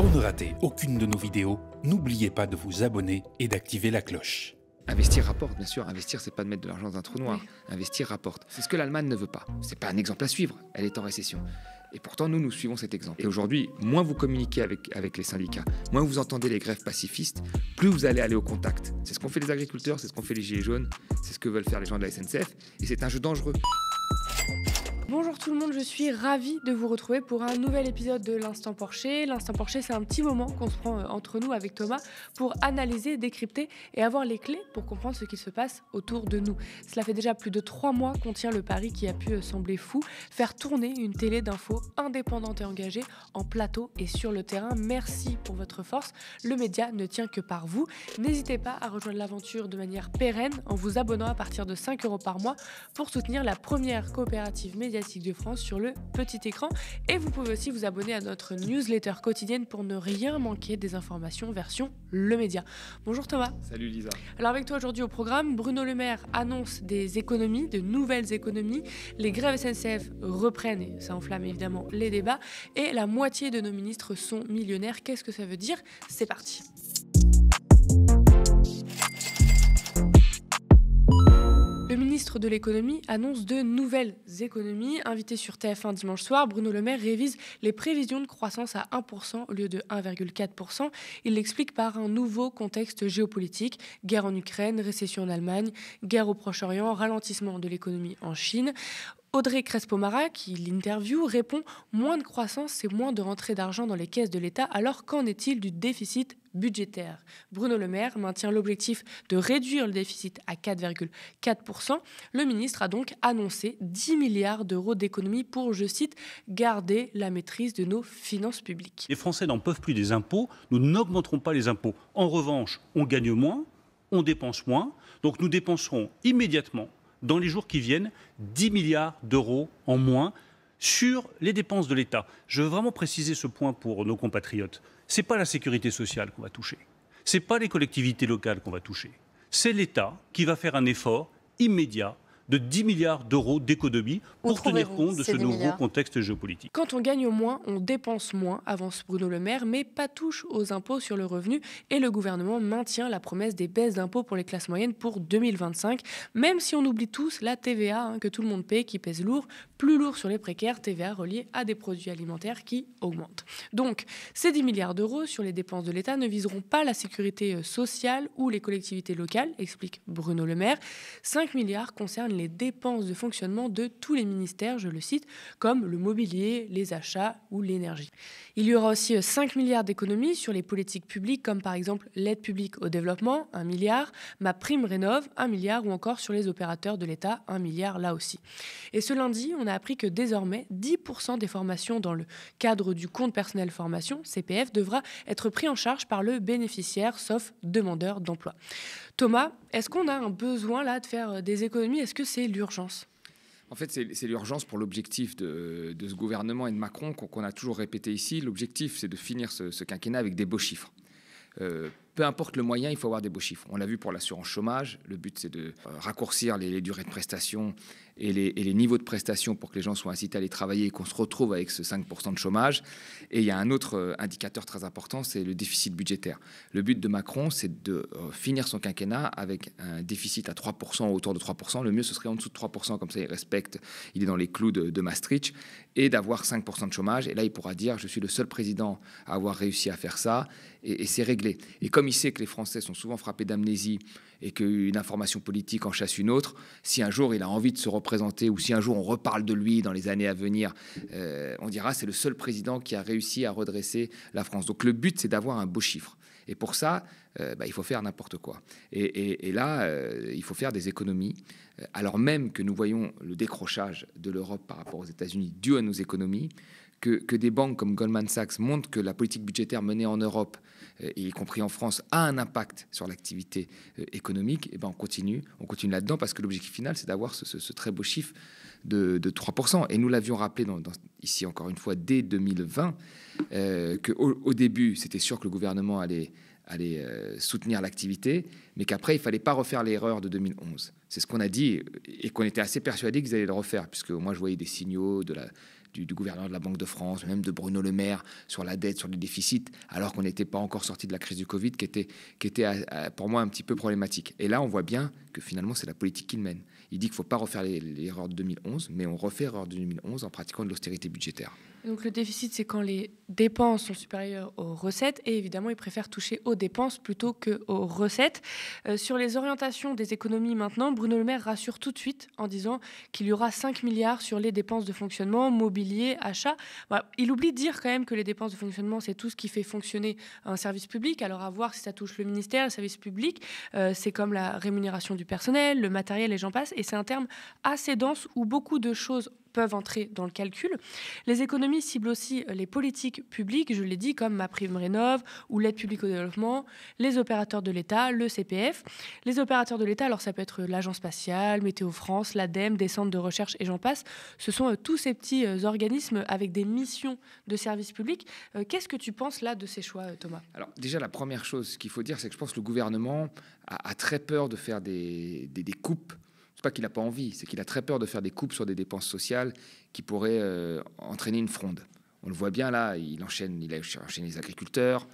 Pour ne rater aucune de nos vidéos, n'oubliez pas de vous abonner et d'activer la cloche. Investir rapporte, bien sûr. Investir, c'est pas de mettre de l'argent dans un trou noir. Oui. Investir rapporte. C'est ce que l'Allemagne ne veut pas. C'est pas un exemple à suivre. Elle est en récession. Et pourtant, nous suivons cet exemple. Et aujourd'hui, moins vous communiquez avec les syndicats, moins vous entendez les grèves pacifistes, plus vous allez aller au contact. C'est ce qu'ont fait les agriculteurs, c'est ce qu'ont fait les Gilets jaunes, c'est ce que veulent faire les gens de la SNCF. Et c'est un jeu dangereux. Bonjour tout le monde, je suis ravie de vous retrouver pour un nouvel épisode de l'Instant Porcher. L'Instant Porcher, c'est un petit moment qu'on se prend entre nous avec Thomas pour analyser, décrypter et avoir les clés pour comprendre ce qui se passe autour de nous. Cela fait déjà plus de 3 mois qu'on tient le pari qui a pu sembler fou, faire tourner une télé d'infos indépendante et engagée en plateau et sur le terrain. Merci pour votre force, le média ne tient que par vous. N'hésitez pas à rejoindre l'aventure de manière pérenne en vous abonnant à partir de 5 € par mois pour soutenir la première coopérative médiatique de France sur le petit écran. Et vous pouvez aussi vous abonner à notre newsletter quotidienne pour ne rien manquer des informations version Le Média. Bonjour Thomas. Salut Lisa. Alors avec toi aujourd'hui au programme, Bruno Le Maire annonce des économies, de nouvelles économies. Les grèves SNCF reprennent et ça enflamme évidemment les débats. Et la moitié de nos ministres sont millionnaires. Qu'est-ce que ça veut dire ? C'est parti. Le ministre de l'économie annonce de nouvelles économies. Invité sur TF1 dimanche soir, Bruno Le Maire révise les prévisions de croissance à 1% au lieu de 1,4%. Il l'explique par un nouveau contexte géopolitique. Guerre en Ukraine, récession en Allemagne, guerre au Proche-Orient, ralentissement de l'économie en Chine. Audrey Crespo-Mara, qui l'interviewe, répond « Moins de croissance, c'est moins de rentrée d'argent dans les caisses de l'État. Alors qu'en est-il du déficit budgétaire ?» Bruno Le Maire maintient l'objectif de réduire le déficit à 4,4%. Le ministre a donc annoncé 10 milliards d'euros d'économies pour, je cite, « garder la maîtrise de nos finances publiques ». Les Français n'en peuvent plus des impôts. Nous n'augmenterons pas les impôts. En revanche, on gagne moins, on dépense moins. Donc nous dépenserons immédiatement, dans les jours qui viennent, 10 milliards d'euros en moins sur les dépenses de l'État. Je veux vraiment préciser ce point pour nos compatriotes. Ce n'est pas la sécurité sociale qu'on va toucher. Ce n'est pas les collectivités locales qu'on va toucher. C'est l'État qui va faire un effort immédiat de 10 milliards d'euros d'économie pour tenir compte de ce nouveau contexte géopolitique. Quand on gagne moins, on dépense moins, avance Bruno Le Maire, mais pas touche aux impôts sur le revenu. Et le gouvernement maintient la promesse des baisses d'impôts pour les classes moyennes pour 2025, même si on oublie tous la TVA que tout le monde paie, qui pèse lourd, plus lourd sur les précaires, TVA reliée à des produits alimentaires qui augmentent. Donc, ces 10 milliards d'euros sur les dépenses de l'État ne viseront pas la sécurité sociale ou les collectivités locales, explique Bruno Le Maire. 5 milliards concernent les dépenses de fonctionnement de tous les ministères, je le cite, comme le mobilier, les achats ou l'énergie. Il y aura aussi 5 milliards d'économies sur les politiques publiques, comme par exemple l'aide publique au développement, 1 milliard, MaPrimeRénov', 1 milliard, ou encore sur les opérateurs de l'État, 1 milliard là aussi. Et ce lundi, on a appris que désormais, 10% des formations dans le cadre du compte personnel formation, CPF, devra être pris en charge par le bénéficiaire, sauf demandeur d'emploi. Thomas, est-ce qu'on a un besoin là de faire des économies ? Est-ce que c'est l'urgence ? En fait, c'est l'urgence pour l'objectif de ce gouvernement et de Macron qu'on a toujours répété ici. L'objectif, c'est de finir ce quinquennat avec des beaux chiffres. Peu importe le moyen, il faut avoir des beaux chiffres. On l'a vu pour l'assurance chômage. Le but, c'est de raccourcir les durées de prestation et les niveaux de prestation pour que les gens soient incités à aller travailler et qu'on se retrouve avec ce 5% de chômage. Et il y a un autre indicateur très important, c'est le déficit budgétaire. Le but de Macron, c'est de finir son quinquennat avec un déficit à 3%, autour de 3%. Le mieux, ce serait en dessous de 3%, comme ça il est dans les clous de Maastricht, et d'avoir 5% de chômage. Et là, il pourra dire, je suis le seul président à avoir réussi à faire ça, et c'est réglé. Et comme il sait que les Français sont souvent frappés d'amnésie et qu'une information politique en chasse une autre, si un jour il a envie de se représenter ou si un jour on reparle de lui dans les années à venir, on dira c'est le seul président qui a réussi à redresser la France. Donc le but, c'est d'avoir un beau chiffre. Et pour ça, il faut faire n'importe quoi. Et là, il faut faire des économies, alors même que nous voyons le décrochage de l'Europe par rapport aux États-Unis dû à nos économies, que des banques comme Goldman Sachs montrent que la politique budgétaire menée en Europe, y compris en France, a un impact sur l'activité économique, et on continue là-dedans parce que l'objectif final, c'est d'avoir ce très beau chiffre de 3%. Et nous l'avions rappelé ici, encore une fois, dès 2020, qu'au début, c'était sûr que le gouvernement allait soutenir l'activité, mais qu'après, il ne fallait pas refaire l'erreur de 2011. C'est ce qu'on a dit et qu'on était assez persuadé qu'ils allaient le refaire, puisque moi, je voyais des signaux du gouverneur de la Banque de France, même de Bruno Le Maire sur la dette, sur le déficit, alors qu'on n'était pas encore sorti de la crise du Covid, qui était pour moi un petit peu problématique. Et là, on voit bien que finalement, c'est la politique qu'il mène. Il dit qu'il ne faut pas refaire l'erreur de 2011, mais on refait l'erreur de 2011 en pratiquant de l'austérité budgétaire. Donc le déficit, c'est quand les dépenses sont supérieures aux recettes et évidemment, ils préfèrent toucher aux dépenses plutôt qu'aux recettes. Sur les orientations des économies maintenant, Bruno Le Maire rassure tout de suite en disant qu'il y aura 5 milliards sur les dépenses de fonctionnement, mobilier, achat. Voilà. Il oublie de dire quand même que les dépenses de fonctionnement, c'est tout ce qui fait fonctionner un service public. Alors à voir si ça touche le ministère, le service public, c'est comme la rémunération du personnel, le matériel et j'en passe. Et c'est un terme assez dense où beaucoup de choses peuvent entrer dans le calcul. Les économies ciblent aussi les politiques publiques, je l'ai dit, comme MaPrimeRénov' ou l'aide publique au développement, les opérateurs de l'État, le CPF. Les opérateurs de l'État, alors ça peut être l'Agence spatiale, Météo France, l'ADEME, des centres de recherche et j'en passe. Ce sont tous ces petits organismes avec des missions de service public. Qu'est-ce que tu penses là de ces choix, Thomas ? Alors déjà, la première chose qu'il faut dire, c'est que je pense que le gouvernement a très peur de faire des coupes. C'est pas qu'il n'a pas envie, c'est qu'il a très peur de faire des coupes sur des dépenses sociales qui pourraient entraîner une fronde. On le voit bien là, il a enchaîné les agriculteurs,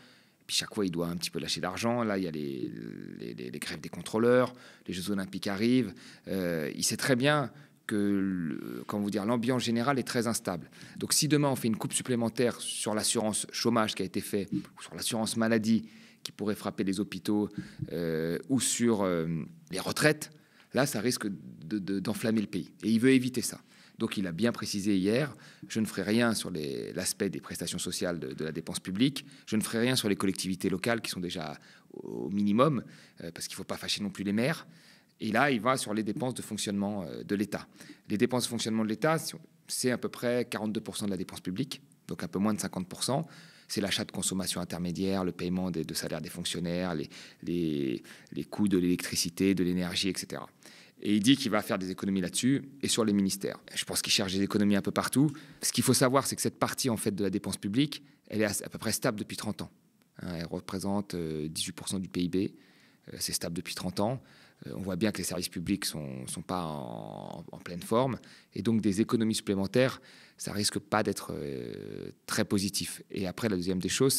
puis chaque fois il doit un petit peu lâcher d'argent. Là, il y a les grèves des contrôleurs, les Jeux Olympiques arrivent. Il sait très bien que l'ambiance générale est très instable. Donc si demain on fait une coupe supplémentaire sur l'assurance chômage qui a été faite, ou sur l'assurance maladie qui pourrait frapper les hôpitaux, ou sur les retraites, là, ça risque d'enflammer le pays. Et il veut éviter ça. Donc, il a bien précisé hier, je ne ferai rien sur l'aspect des prestations sociales de la dépense publique. Je ne ferai rien sur les collectivités locales qui sont déjà au minimum, parce qu'il ne faut pas fâcher non plus les maires. Et là, il va sur les dépenses de fonctionnement de l'État. Les dépenses de fonctionnement de l'État, c'est à peu près 42% de la dépense publique, donc un peu moins de 50%. C'est l'achat de consommation intermédiaire, le paiement de salaires des fonctionnaires, les coûts de l'électricité, de l'énergie, etc. Et il dit qu'il va faire des économies là-dessus et sur les ministères. Je pense qu'il cherche des économies un peu partout. Ce qu'il faut savoir, c'est que cette partie en fait, de la dépense publique, elle est à peu près stable depuis 30 ans. Elle représente 18% du PIB. C'est stable depuis 30 ans. On voit bien que les services publics sont pas en pleine forme. Et donc, des économies supplémentaires, ça risque pas d'être très positif. Et après, la deuxième des choses,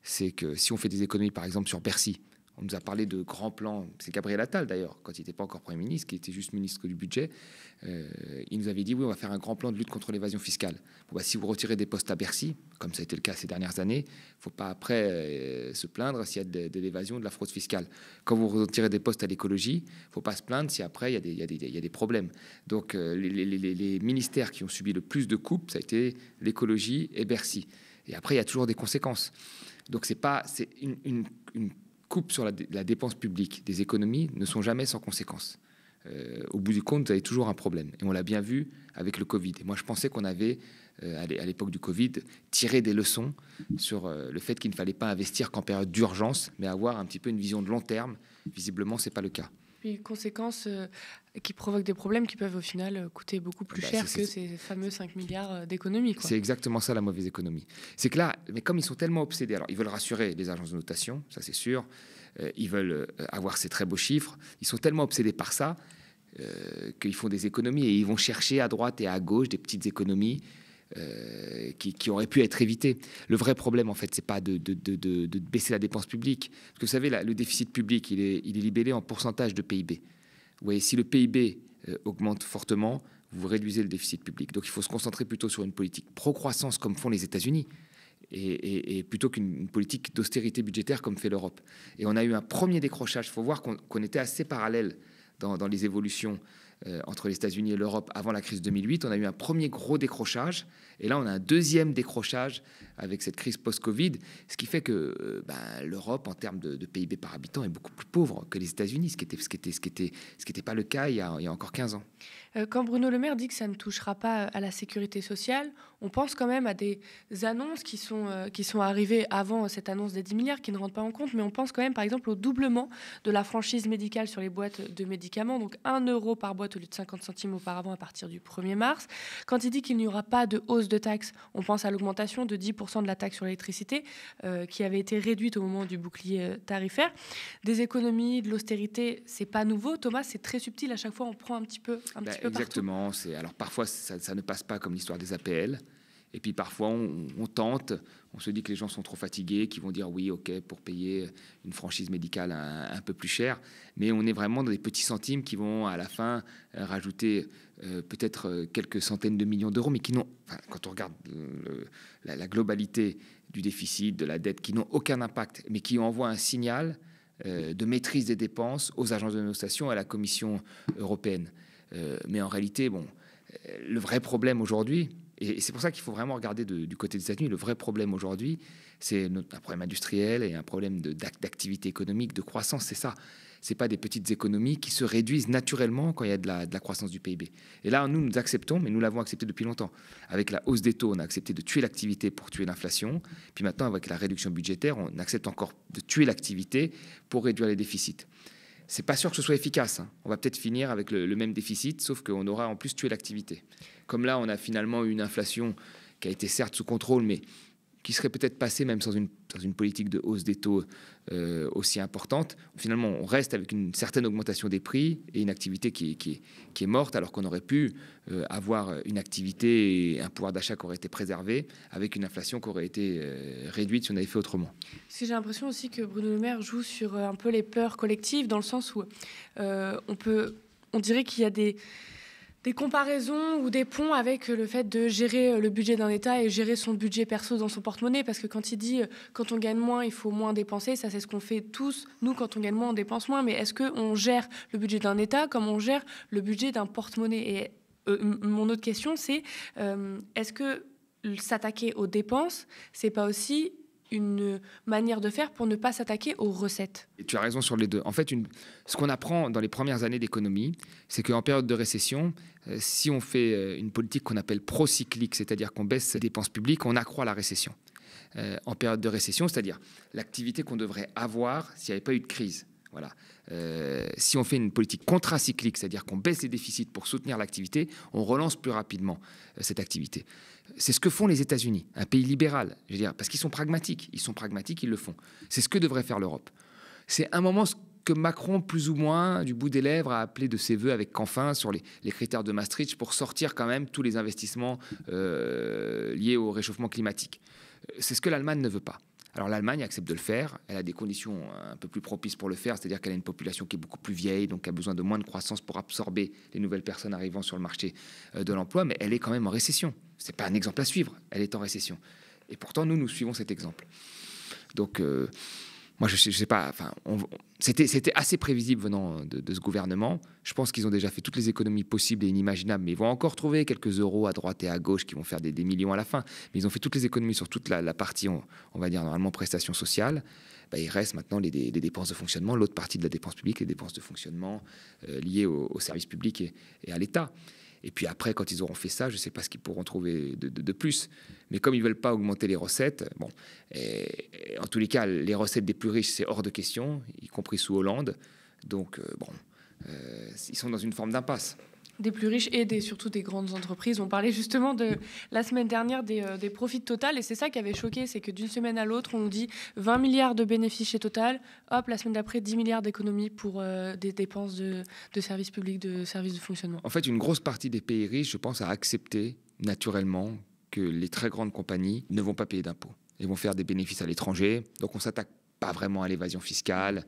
c'est que si on fait des économies, par exemple, sur Bercy, on nous a parlé de grands plans. C'est Gabriel Attal, d'ailleurs, quand il n'était pas encore Premier ministre, qui était juste ministre du budget. Il nous avait dit, oui, on va faire un grand plan de lutte contre l'évasion fiscale. Bon, si vous retirez des postes à Bercy, comme ça a été le cas ces dernières années, il ne faut pas après se plaindre s'il y a de l'évasion, de la fraude fiscale. Quand vous retirez des postes à l'écologie, il ne faut pas se plaindre si après il y a des problèmes. Donc les ministères qui ont subi le plus de coupes, ça a été l'écologie et Bercy. Et après, il y a toujours des conséquences. Donc c'est une coupe sur la dépense publique, des économies ne sont jamais sans conséquences. Au bout du compte, vous avez toujours un problème. Et on l'a bien vu avec le Covid. Et moi, je pensais qu'on avait, à l'époque du Covid, tiré des leçons sur le fait qu'il ne fallait pas investir qu'en période d'urgence, mais avoir un petit peu une vision de long terme. Visiblement, ce n'est pas le cas. Puis conséquences qui provoquent des problèmes qui peuvent au final coûter beaucoup plus cher que ces fameux 5 milliards d'économies. C'est exactement ça la mauvaise économie. C'est que là, mais comme ils sont tellement obsédés, alors ils veulent rassurer les agences de notation, ça c'est sûr, ils veulent avoir ces très beaux chiffres, ils sont tellement obsédés par ça qu'ils font des économies et ils vont chercher à droite et à gauche des petites économies qui auraient pu être évitées. Le vrai problème, en fait, c'est pas de baisser la dépense publique. Parce que vous savez, le déficit public, il est libellé en pourcentage de PIB. Vous voyez, si le PIB augmente fortement, vous réduisez le déficit public. Donc, il faut se concentrer plutôt sur une politique pro-croissance, comme font les États-Unis, et plutôt qu'une politique d'austérité budgétaire, comme fait l'Europe. Et on a eu un premier décrochage. Il faut voir qu'on était assez parallèles dans les évolutions entre les États-Unis et l'Europe avant la crise 2008. On a eu un premier gros décrochage et là on a un deuxième décrochage avec cette crise post-Covid, ce qui fait que l'Europe en termes de PIB par habitant est beaucoup plus pauvre que les États-Unis, ce qui était pas le cas il y a encore 15 ans. Quand Bruno Le Maire dit que ça ne touchera pas à la sécurité sociale, on pense quand même à des annonces qui sont arrivées avant cette annonce des 10 milliards qui ne rentrent pas en compte, mais on pense quand même par exemple au doublement de la franchise médicale sur les boîtes de médicaments, donc 1 euro par boîte au lieu de 50 centimes auparavant à partir du 1er mars. Quand il dit qu'il n'y aura pas de hausse de taxes, on pense à l'augmentation de 10% de la taxe sur l'électricité qui avait été réduite au moment du bouclier tarifaire. Des économies, de l'austérité, c'est pas nouveau. Thomas, c'est très subtil. À chaque fois, on prend un petit peu exactement. Alors parfois, ça ne passe pas comme l'histoire des APL. Et puis parfois, on tente, on se dit que les gens sont trop fatigués, qu'ils vont dire oui, ok, pour payer une franchise médicale un peu plus chère. Mais on est vraiment dans des petits centimes qui vont à la fin rajouter peut-être quelques centaines de millions d'euros, mais qui n'ont, quand on regarde la globalité du déficit, de la dette, qui n'ont aucun impact, mais qui envoient un signal de maîtrise des dépenses aux agences de notation et à la Commission européenne. Mais en réalité, le vrai problème aujourd'hui, et c'est pour ça qu'il faut vraiment regarder du côté des États-Unis. Le vrai problème aujourd'hui, c'est un problème industriel et un problème d'activité économique, de croissance. C'est ça. Ce n'est pas des petites économies qui se réduisent naturellement quand il y a de la croissance du PIB. Et là, nous acceptons, mais nous l'avons accepté depuis longtemps. Avec la hausse des taux, on a accepté de tuer l'activité pour tuer l'inflation. Puis maintenant, avec la réduction budgétaire, on accepte encore de tuer l'activité pour réduire les déficits. C'est pas sûr que ce soit efficace. On va peut-être finir avec le même déficit, sauf qu'on aura en plus tué l'activité. Comme là, on a finalement eu une inflation qui a été certes sous contrôle, mais qui serait peut-être passée même sans une politique de hausse des taux aussi importante. Finalement, on reste avec une certaine augmentation des prix et une activité qui est morte, alors qu'on aurait pu avoir une activité et un pouvoir d'achat qui aurait été préservé, avec une inflation qui aurait été réduite si on avait fait autrement. J'ai l'impression aussi que Bruno Le Maire joue sur un peu les peurs collectives, dans le sens où on dirait qu'il y a des comparaisons ou des ponts avec le fait de gérer le budget d'un État et gérer son budget perso dans son porte-monnaie, parce que quand il dit quand on gagne moins, il faut moins dépenser, ça c'est ce qu'on fait tous. Nous, quand on gagne moins, on dépense moins. Mais est-ce qu'on gère le budget d'un État comme on gère le budget d'un porte-monnaie? Et mon autre question, c'est est-ce que s'attaquer aux dépenses, c'est pas aussi une manière de faire pour ne pas s'attaquer aux recettes? Et tu as raison sur les deux. En fait, ce qu'on apprend dans les premières années d'économie, c'est qu'en période de récession, si on fait une politique qu'on appelle procyclique, c'est-à-dire qu'on baisse ses dépenses publiques, on accroît la récession. En période de récession, c'est-à-dire l'activité qu'on devrait avoir s'il n'y avait pas eu de crise. Voilà. Si on fait une politique contracyclique, c'est-à-dire qu'on baisse les déficits pour soutenir l'activité, on relance plus rapidement cette activité. C'est ce que font les États-Unis, un pays libéral, je veux dire, parce qu'ils sont pragmatiques. Ils sont pragmatiques, ils le font. C'est ce que devrait faire l'Europe. C'est un moment que Macron, plus ou moins, du bout des lèvres, a appelé de ses voeux avec Canfin sur les critères de Maastricht pour sortir quand même tous les investissements liés au réchauffement climatique. C'est ce que l'Allemagne ne veut pas. Alors l'Allemagne accepte de le faire, elle a des conditions un peu plus propices pour le faire, c'est-à-dire qu'elle a une population qui est beaucoup plus vieille, donc a besoin de moins de croissance pour absorber les nouvelles personnes arrivant sur le marché de l'emploi, mais elle est quand même en récession. Ce n'est pas un exemple à suivre, elle est en récession. Et pourtant, nous suivons cet exemple. Donc, moi, je sais pas, c'était assez prévisible venant de ce gouvernement. Je pense qu'ils ont déjà fait toutes les économies possibles et inimaginables, mais ils vont encore trouver quelques euros à droite et à gauche qui vont faire des millions à la fin. Mais ils ont fait toutes les économies sur toute la partie, on va dire normalement prestations sociales. Il reste maintenant les dépenses de fonctionnement, l'autre partie de la dépense publique, les dépenses de fonctionnement liées aux services publics et à l'État. Et puis après, quand ils auront fait ça, je ne sais pas ce qu'ils pourront trouver de plus. Mais comme ils ne veulent pas augmenter les recettes, et en tous les cas, les recettes des plus riches, c'est hors de question, y compris sous Hollande. Donc, ils sont dans une forme d'impasse. Des plus riches et surtout des grandes entreprises. On parlait justement de la semaine dernière des profits de Total, et c'est ça qui avait choqué, c'est que d'une semaine à l'autre, on nous dit 20 milliards de bénéfices chez Total, hop, la semaine d'après, 10 milliards d'économies pour des dépenses de services publics, de services de fonctionnement. En fait, une grosse partie des pays riches, je pense, a accepté naturellement que les très grandes compagnies ne vont pas payer d'impôts. Ils vont faire des bénéfices à l'étranger, donc on ne s'attaque pas vraiment à l'évasion fiscale,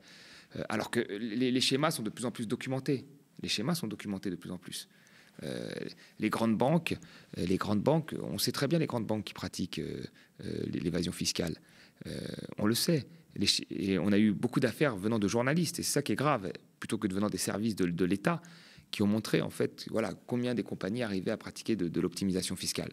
alors que les schémas sont de plus en plus documentés. Les schémas sont documentés de plus en plus. Les grandes banques, on sait très bien les grandes banques qui pratiquent l'évasion fiscale. On le sait. Et on a eu beaucoup d'affaires venant de journalistes, et c'est ça qui est grave, plutôt que de venant des services de l'État, qui ont montré en fait, voilà, combien des compagnies arrivaient à pratiquer de l'optimisation fiscale.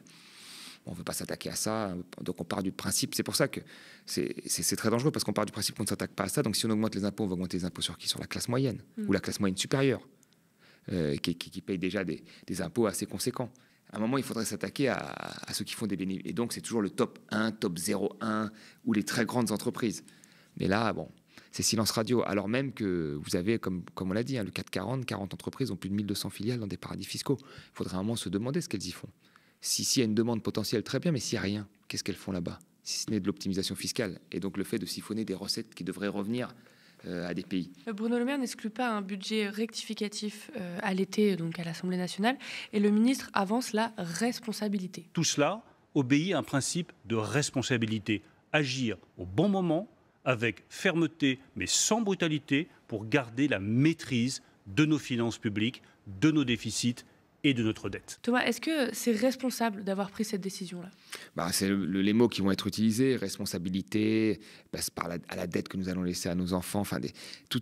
On ne veut pas s'attaquer à ça, donc on part du principe. C'est pour ça que c'est très dangereux, parce qu'on part du principe qu'on ne s'attaque pas à ça. Donc si on augmente les impôts, on va augmenter les impôts sur qui? Sur la classe moyenne, ou la classe moyenne supérieure. Qui payent déjà des impôts assez conséquents. À un moment, il faudrait s'attaquer à ceux qui font des bénéfices. Et donc, c'est toujours le top 1, top 0,1 ou les très grandes entreprises. Mais là, c'est silence radio. Alors même que vous avez, comme on l'a dit, le 440, 40 entreprises ont plus de 1200 filiales dans des paradis fiscaux. Il faudrait un moment se demander ce qu'elles y font. S'il y a une demande potentielle, très bien, mais s'il n'y a rien, qu'est-ce qu'elles font là-bas? Si ce n'est de l'optimisation fiscale. Et donc le fait de siphonner des recettes qui devraient revenir à des pays. Bruno Le Maire n'exclut pas un budget rectificatif à l'été, donc à l'Assemblée nationale, et le ministre avance la responsabilité. Tout cela obéit à un principe de responsabilité. Agir au bon moment, avec fermeté, mais sans brutalité, pour garder la maîtrise de nos finances publiques, de nos déficits et de notre dette. Thomas, est-ce que c'est responsable d'avoir pris cette décision-là? C'est les mots qui vont être utilisés, responsabilité, passe à la dette que nous allons laisser à nos enfants, tout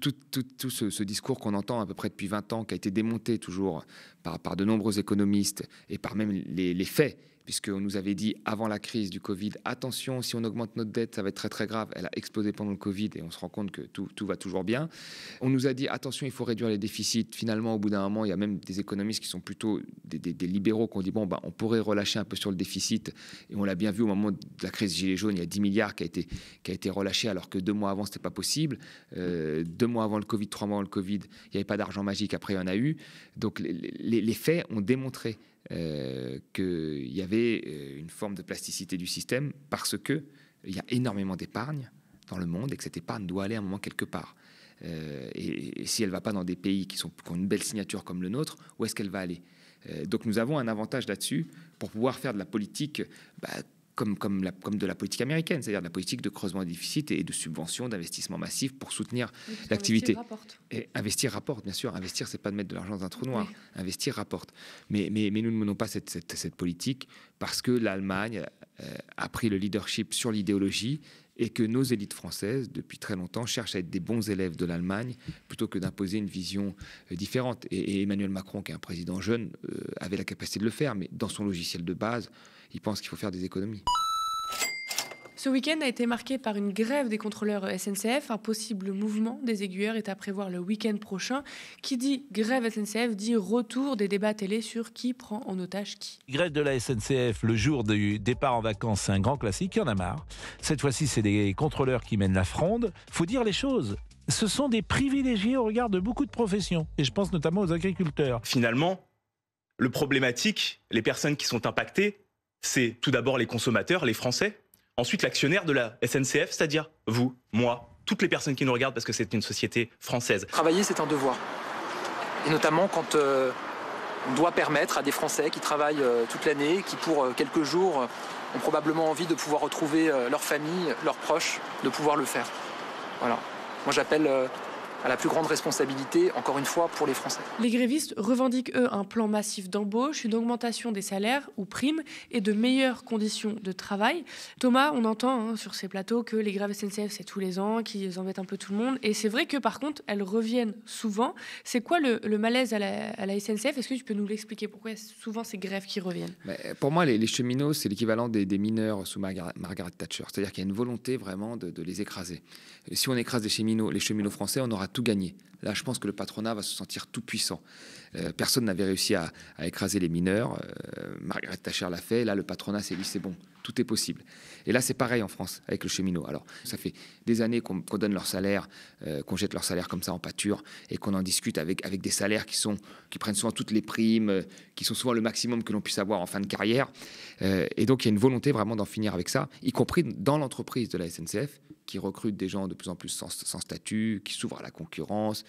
ce discours qu'on entend à peu près depuis 20 ans, qui a été démonté toujours par de nombreux économistes et par même les faits, puisqu'on nous avait dit avant la crise du Covid, attention, si on augmente notre dette, ça va être très très grave. Elle a explosé pendant le Covid et on se rend compte que tout va toujours bien. On nous a dit, attention, il faut réduire les déficits. Finalement, au bout d'un moment, il y a même des économistes qui sont plutôt des libéraux qui ont dit, on pourrait relâcher un peu sur le déficit. Et on l'a bien vu au moment de la crise Gilets jaunes, il y a 10 milliards qui a été relâché alors que 2 mois avant, c'était pas possible. 2 mois avant le Covid, 3 mois avant le Covid, il n'y avait pas d'argent magique, après il y en a eu. Donc les faits ont démontré qu'il y avait une forme de plasticité du système parce qu'il y a énormément d'épargne dans le monde et que cette épargne doit aller à un moment quelque part. Et si elle ne va pas dans des pays qui ont une belle signature comme le nôtre, où est-ce qu'elle va aller? Donc nous avons un avantage là-dessus pour pouvoir faire de la politique comme de la politique américaine, c'est-à-dire de la politique de creusement des déficits et de subventions, d'investissements massifs pour soutenir l'activité. Et investir rapporte, bien sûr. Investir, c'est pas de mettre de l'argent dans un trou noir. Oui. Investir rapporte. Mais nous ne menons pas cette politique parce que l'Allemagne a pris le leadership sur l'idéologie et que nos élites françaises, depuis très longtemps, cherchent à être des bons élèves de l'Allemagne plutôt que d'imposer une vision différente. Et Emmanuel Macron, qui est un président jeune, avait la capacité de le faire, mais dans son logiciel de base, il pense qu'il faut faire des économies. Ce week-end a été marqué par une grève des contrôleurs SNCF. Un possible mouvement des aiguilleurs est à prévoir le week-end prochain. Qui dit grève SNCF dit retour des débats télé sur qui prend en otage qui. Grève de la SNCF le jour du départ en vacances, c'est un grand classique, il y en a marre. Cette fois-ci, c'est des contrôleurs qui mènent la fronde. Faut dire les choses. Ce sont des privilégiés au regard de beaucoup de professions. Et je pense notamment aux agriculteurs. Finalement, le problématique, les personnes qui sont impactées, c'est tout d'abord les consommateurs, les Français. Ensuite, l'actionnaire de la SNCF, c'est-à-dire vous, moi, toutes les personnes qui nous regardent parce que c'est une société française. Travailler, c'est un devoir. Et notamment quand on doit permettre à des Français qui travaillent toute l'année, qui pour quelques jours ont probablement envie de pouvoir retrouver leur famille, leurs proches, de pouvoir le faire. Voilà. Moi, j'appelle à la plus grande responsabilité, encore une fois, pour les Français. Les grévistes revendiquent, eux, un plan massif d'embauche, une augmentation des salaires ou primes et de meilleures conditions de travail. Thomas, on entend sur ces plateaux que les grèves SNCF, c'est tous les ans, qu'ils embêtent un peu tout le monde. Et c'est vrai que, par contre, elles reviennent souvent. C'est quoi le malaise à la SNCF? Est-ce que tu peux nous l'expliquer? Pourquoi souvent ces grèves qui reviennent? Pour moi, les cheminots, c'est l'équivalent des mineurs sous Margaret Thatcher. C'est-à-dire qu'il y a une volonté vraiment de les écraser. Et si on écrase les cheminots français, on aura tout gagné. Là, je pense que le patronat va se sentir tout puissant. Personne n'avait réussi à écraser les mineurs. Margaret Thatcher l'a fait. Là, le patronat s'est dit, c'est bon, tout est possible. Et là, c'est pareil en France avec le cheminot. Alors, ça fait des années qu'on donne leur salaire, qu'on jette leur salaire comme ça en pâture et qu'on en discute avec des salaires qui prennent souvent toutes les primes, qui sont souvent le maximum que l'on puisse avoir en fin de carrière. Et donc, il y a une volonté vraiment d'en finir avec ça, y compris dans l'entreprise de la SNCF, qui recrute des gens de plus en plus sans statut, qui s'ouvre à la concurrence,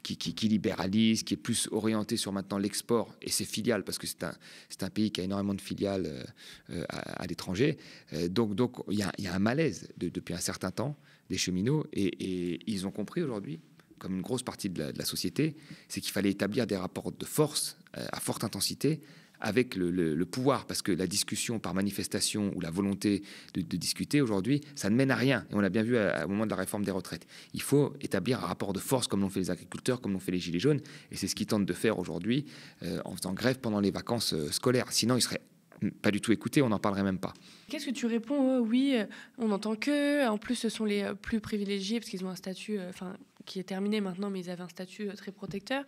qui libéralise, qui est plus orienté sur maintenant l'export et ses filiales, parce que c'est un pays qui a énormément de filiales à l'étranger. Donc il y a un malaise depuis un certain temps des cheminots, et ils ont compris aujourd'hui, comme une grosse partie de la société, c'est qu'il fallait établir des rapports de force à forte intensité avec le pouvoir, parce que la discussion par manifestation ou la volonté de discuter aujourd'hui, ça ne mène à rien. Et on l'a bien vu au moment de la réforme des retraites. Il faut établir un rapport de force comme l'ont fait les agriculteurs, comme l'ont fait les Gilets jaunes, et c'est ce qu'ils tentent de faire aujourd'hui en faisant grève pendant les vacances scolaires. Sinon, ils seraient pas du tout écoutés, on n'en parlerait même pas. Qu'est-ce que tu réponds? Oui, on n'entend que, en plus ce sont les plus privilégiés parce qu'ils ont un statut qui est terminé maintenant, mais ils avaient un statut très protecteur.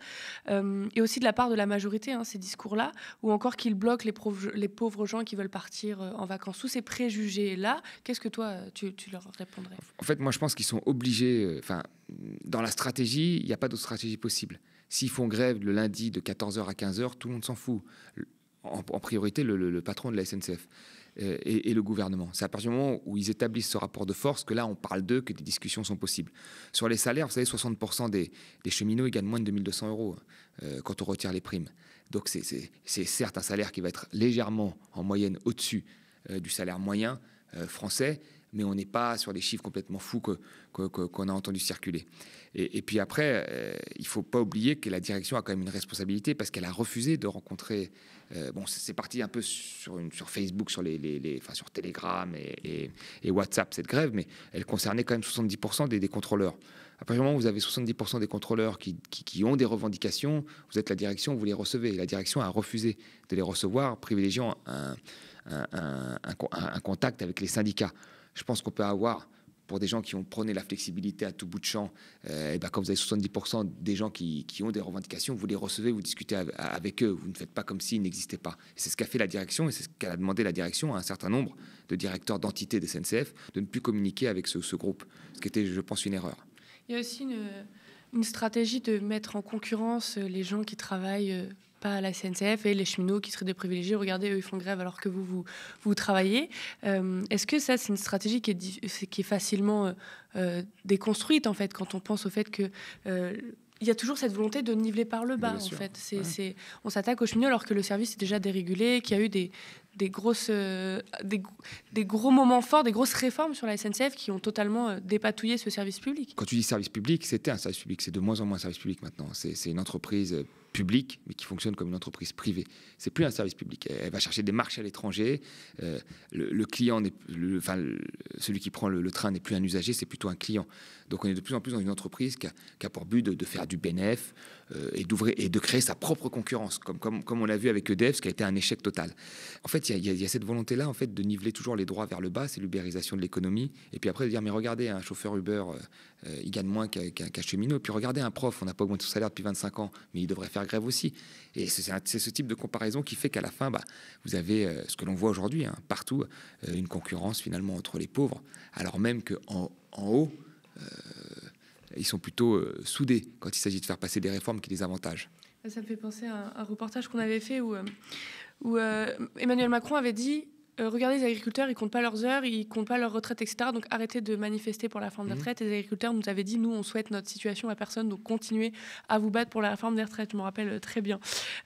Et aussi de la part de la majorité, hein, ces discours-là, ou encore qu'ils bloquent les pauvres gens qui veulent partir en vacances. Tous ces préjugés-là, qu'est-ce que toi, tu leur répondrais? En fait, moi, je pense qu'ils sont obligés... dans la stratégie, il n'y a pas d'autre stratégie possible. S'ils font grève le lundi de 14h à 15h, tout le monde s'en fout. En priorité, le patron de la SNCF et le gouvernement. C'est à partir du moment où ils établissent ce rapport de force que là, on parle d'eux, que des discussions sont possibles. Sur les salaires, vous savez, 60% des cheminots, ils gagnent moins de 2200 € quand on retire les primes. Donc, c'est certes un salaire qui va être légèrement, en moyenne, au-dessus du salaire moyen français, mais on n'est pas sur des chiffres complètement fous qu'on a entendu circuler. Et puis après, il ne faut pas oublier que la direction a quand même une responsabilité parce qu'elle a refusé de rencontrer... c'est parti un peu sur Facebook, sur sur Telegram et WhatsApp, cette grève, mais elle concernait quand même 70% des contrôleurs. À partir du moment où vous avez 70% des contrôleurs qui ont des revendications, vous êtes la direction, vous les recevez. Et la direction a refusé de les recevoir, privilégiant un contact avec les syndicats. Je pense qu'on peut avoir, pour des gens qui ont prôné la flexibilité à tout bout de champ, quand vous avez 70% des gens qui ont des revendications, vous les recevez, vous discutez avec eux, vous ne faites pas comme s'ils n'existaient pas. C'est ce qu'a fait la direction et c'est ce qu'elle a demandé la direction à un certain nombre de directeurs d'entités de SNCF de ne plus communiquer avec ce groupe, ce qui était, je pense, une erreur. Il y a aussi une stratégie de mettre en concurrence les gens qui travaillent pas à la SNCF et les cheminots qui seraient des privilégiés. Regardez, eux, ils font grève alors que vous travaillez. Est-ce que ça, c'est une stratégie qui est facilement déconstruite, en fait, quand on pense au fait que... il y a toujours cette volonté de niveler par le bas, en fait. On s'attaque aux cheminots alors que le service est déjà dérégulé, qu'il y a eu des gros moments forts, des grosses réformes sur la SNCF qui ont totalement dépatouillé ce service public. Quand tu dis service public, c'était un service public. C'est de moins en moins un service public maintenant. C'est une entreprise publique, mais qui fonctionne comme une entreprise privée. C'est plus un service public. Elle va chercher des marchés à l'étranger. Le client, celui qui prend le train n'est plus un usager, c'est plutôt un client. Donc on est de plus en plus dans une entreprise qui a pour but de faire du bénéfice et de créer sa propre concurrence, comme on l'a vu avec EDF, ce qui a été un échec total. En fait, il y a cette volonté-là, en fait, de niveler toujours les droits vers le bas, c'est l'ubérisation de l'économie. Et puis après, de dire, mais regardez, un chauffeur Uber, il gagne moins qu'un cheminot. Et puis regardez, un prof, on n'a pas augmenté son salaire depuis 25 ans, mais il devrait faire grève aussi. Et c'est ce type de comparaison qui fait qu'à la fin, vous avez ce que l'on voit aujourd'hui, partout, une concurrence finalement entre les pauvres, alors même qu'en haut, ils sont plutôt soudés quand il s'agit de faire passer des réformes qui les avantagent. Ça me fait penser à un reportage qu'on avait fait où Emmanuel Macron avait dit regardez, les agriculteurs, ils comptent pas leurs heures, ils comptent pas leur retraite, etc. Donc arrêtez de manifester pour la réforme des retraites. Et les agriculteurs nous avaient dit, nous, on souhaite notre situation à personne, donc continuez à vous battre pour la réforme des retraites. Je me rappelle très bien.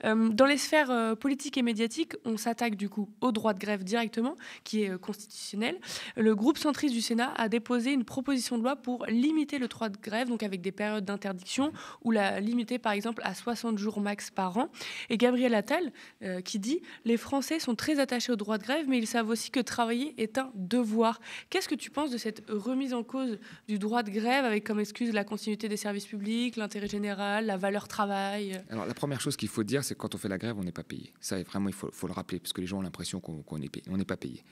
Dans les sphères politiques et médiatiques, on s'attaque du coup au droit de grève directement, qui est constitutionnel. Le groupe centriste du Sénat a déposé une proposition de loi pour limiter le droit de grève, donc avec des périodes d'interdiction, ou la limiter par exemple à 60 jours max par an. Et Gabriel Attal qui dit, les Français sont très attachés au droit de grève, mais ils savent aussi que travailler est un devoir. Qu'est-ce que tu penses de cette remise en cause du droit de grève avec comme excuse la continuité des services publics, l'intérêt général, la valeur travail? Alors la première chose qu'il faut dire, c'est que quand on fait la grève, on n'est pas payé. Ça, vraiment, il faut le rappeler, parce que les gens ont l'impression qu'on est payé. On n'est pas payé.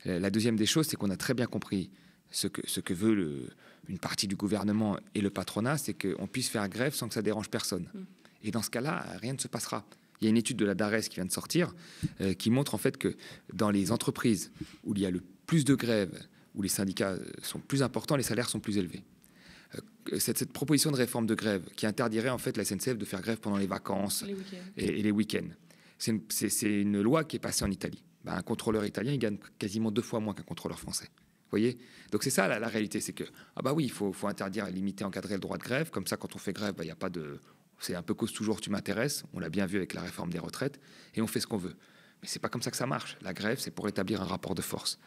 La deuxième des choses, c'est qu'on a très bien compris ce que veut une partie du gouvernement et le patronat, c'est qu'on puisse faire grève sans que ça dérange personne. Et dans ce cas-là, rien ne se passera. Il y a une étude de la DARES qui vient de sortir qui montre en fait que dans les entreprises où il y a le plus de grèves, où les syndicats sont plus importants, les salaires sont plus élevés. Cette proposition de réforme de grève qui interdirait en fait la SNCF de faire grève pendant les vacances et les week-ends, c'est une loi qui est passée en Italie. Un contrôleur italien, il gagne quasiment 2 fois moins qu'un contrôleur français. Vous voyez ? Donc c'est ça la réalité, c'est que oui, il faut interdire, limiter, encadrer le droit de grève. Comme ça, quand on fait grève, il n'y a pas de... C'est un peu cause toujours tu m'intéresses, on l'a bien vu avec la réforme des retraites, et on fait ce qu'on veut. Mais c'est pas comme ça que ça marche. La grève, c'est pour établir un rapport de force.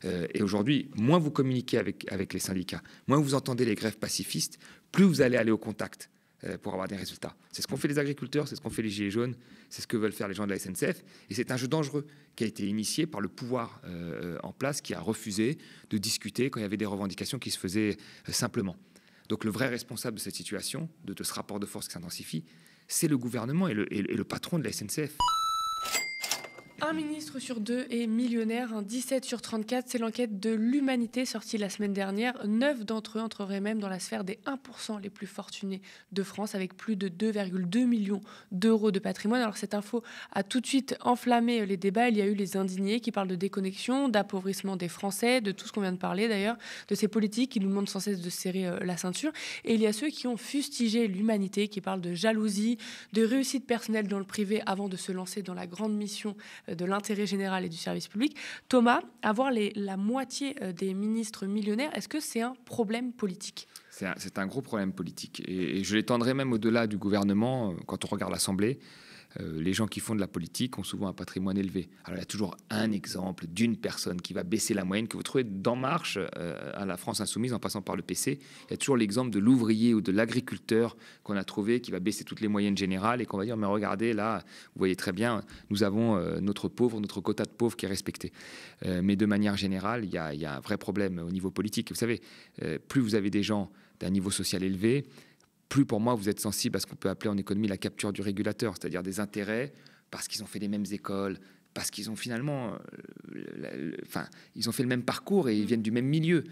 Et aujourd'hui, moins vous communiquez avec les syndicats, moins vous entendez les grèves pacifistes, plus vous allez aller au contact pour avoir des résultats. C'est ce qu'ont fait les agriculteurs, c'est ce qu'ont fait les Gilets jaunes, c'est ce que veulent faire les gens de la SNCF, et c'est un jeu dangereux qui a été initié par le pouvoir en place, qui a refusé de discuter quand il y avait des revendications qui se faisaient simplement. Donc le vrai responsable de cette situation, de ce rapport de force qui s'intensifie, c'est le gouvernement et le patron de la SNCF. Un ministre sur 2 est millionnaire, un 17 sur 34, c'est l'enquête de l'Humanité sortie la semaine dernière. 9 d'entre eux entreraient même dans la sphère des 1% les plus fortunés de France, avec plus de 2,2 millions d'euros de patrimoine. Alors cette info a tout de suite enflammé les débats. Il y a eu les indignés qui parlent de déconnexion, d'appauvrissement des Français, de tout ce qu'on vient de parler d'ailleurs, de ces politiques qui nous demandent sans cesse de serrer la ceinture. Et il y a ceux qui ont fustigé l'Humanité, qui parlent de jalousie, de réussite personnelle dans le privé avant de se lancer dans la grande mission de l'intérêt général et du service public. Thomas, avoir la moitié des ministres millionnaires, est-ce que c'est un problème politique ? C'est un gros problème politique. Et je l'étendrai même au-delà du gouvernement. Quand on regarde l'Assemblée, les gens qui font de la politique ont souvent un patrimoine élevé. Alors il y a toujours un exemple d'une personne qui va baisser la moyenne, que vous trouvez d'En Marche à la France Insoumise en passant par le PC. Il y a toujours l'exemple de l'ouvrier ou de l'agriculteur qu'on a trouvé qui va baisser toutes les moyennes générales et qu'on va dire mais regardez là, vous voyez très bien, nous avons notre quota de pauvres qui est respecté. Mais de manière générale, il y a un vrai problème au niveau politique. Vous savez, plus vous avez des gens d'un niveau social élevé, plus pour moi vous êtes sensible à ce qu'on peut appeler en économie la capture du régulateur, c'est-à-dire des intérêts parce qu'ils ont fait les mêmes écoles, parce qu'ils ont finalement, ils ont fait le même parcours et ils viennent du même milieu.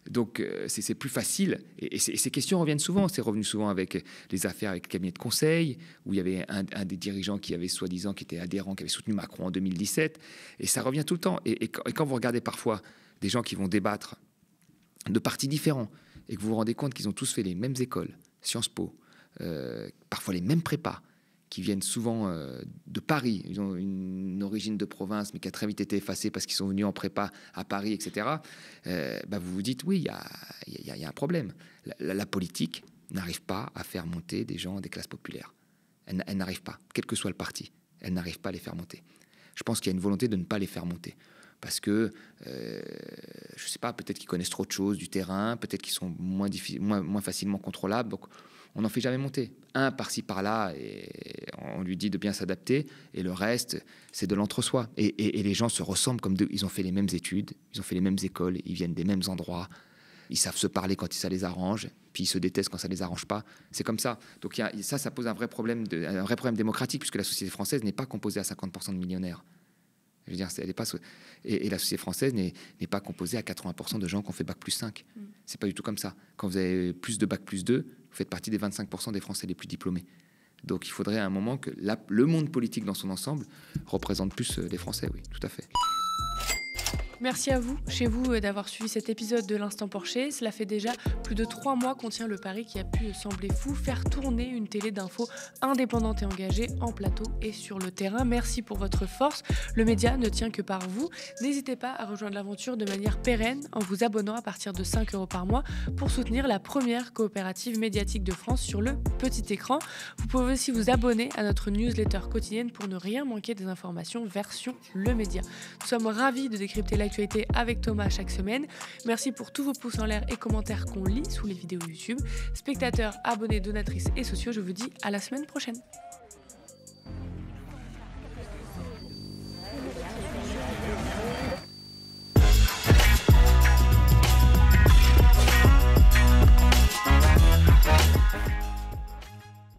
Donc c'est plus facile. Et ces questions reviennent souvent. C'est revenu souvent avec les affaires avec le cabinet de conseil, où il y avait un des dirigeants qui avait soi-disant, qui était adhérent, qui avait soutenu Macron en 2017. Et ça revient tout le temps. Et quand vous regardez parfois des gens qui vont débattre de partis différents et que vous vous rendez compte qu'ils ont tous fait les mêmes écoles, Sciences Po, parfois les mêmes prépas, qui viennent souvent de Paris. Ils ont une origine de province, mais qui a très vite été effacée parce qu'ils sont venus en prépa à Paris, etc. Vous vous dites, oui, il y a un problème. La politique n'arrive pas à faire monter des gens des classes populaires. Elle n'arrive pas, quel que soit le parti. Elle n'arrive pas à les faire monter. Je pense qu'il y a une volonté de ne pas les faire monter. Parce que, je ne sais pas, peut-être qu'ils connaissent trop de choses du terrain, peut-être qu'ils sont moins facilement contrôlables. Donc, on n'en fait jamais monter. Un par-ci, par-là, et on lui dit de bien s'adapter. Et le reste, c'est de l'entre-soi. Et les gens se ressemblent comme deux. Ils ont fait les mêmes études, ils ont fait les mêmes écoles, ils viennent des mêmes endroits. Ils savent se parler quand ça les arrange, puis ils se détestent quand ça les arrange pas. C'est comme ça. Donc ça pose un vrai problème démocratique, puisque la société française n'est pas composée à 50% de millionnaires. Je veux dire, elle est pas, et la société française n'est pas composée à 80% de gens qui ont fait Bac plus 5. C'est pas du tout comme ça. Quand vous avez plus de Bac plus 2, vous faites partie des 25% des Français les plus diplômés. Donc il faudrait à un moment que le monde politique dans son ensemble représente plus les Français, oui, tout à fait. Merci à vous, chez vous, d'avoir suivi cet épisode de l'Instant Porcher. Cela fait déjà plus de 3 mois qu'on tient le pari qui a pu sembler fou, faire tourner une télé d'infos indépendante et engagée en plateau et sur le terrain. Merci pour votre force. Le média ne tient que par vous. N'hésitez pas à rejoindre l'aventure de manière pérenne en vous abonnant à partir de 5 € par mois pour soutenir la première coopérative médiatique de France sur le petit écran. Vous pouvez aussi vous abonner à notre newsletter quotidienne pour ne rien manquer des informations version Le Média. Nous sommes ravis de décrypter l'actualité avec Thomas chaque semaine. Merci pour tous vos pouces en l'air et commentaires qu'on lit sous les vidéos YouTube. Spectateurs, abonnés, donatrices et sociaux, je vous dis à la semaine prochaine.